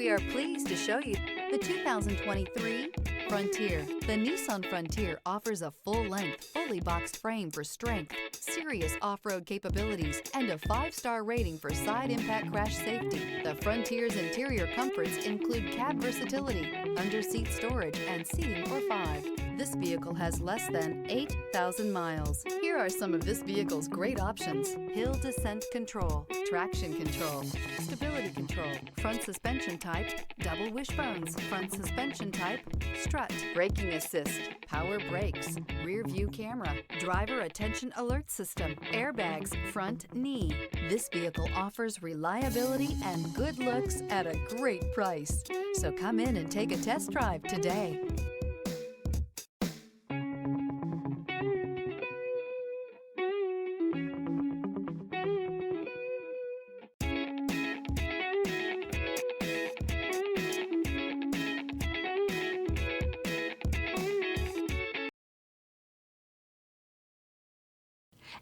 We are pleased to show you the 2023 Frontier. The Nissan Frontier offers a full-length, fully boxed frame for strength, serious off-road capabilities, and a 5-star rating for side impact crash safety. The Frontier's interior comforts include cab versatility, under-seat storage, and seating for 5. This vehicle has less than 8,000 miles. Here are some of this vehicle's great options: hill descent control, traction control, stability control, front suspension type, double wishbones, front suspension type, strut, braking assist, power brakes, rear view camera, driver attention alert system, airbags, front knee. This vehicle offers reliability and good looks at a great price. So come in and take a test drive today.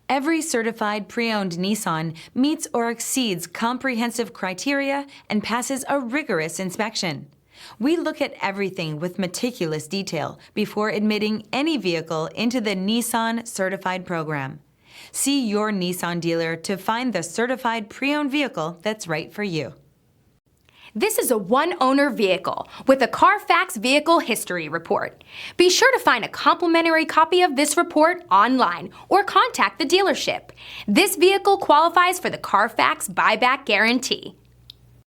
Every certified pre-owned Nissan meets or exceeds comprehensive criteria and passes a rigorous inspection. We look at everything with meticulous detail before admitting any vehicle into the Nissan Certified program. See your Nissan dealer to find the certified pre-owned vehicle that's right for you. This is a one-owner vehicle with a Carfax Vehicle History Report. Be sure to find a complimentary copy of this report online or contact the dealership. This vehicle qualifies for the Carfax Buyback Guarantee.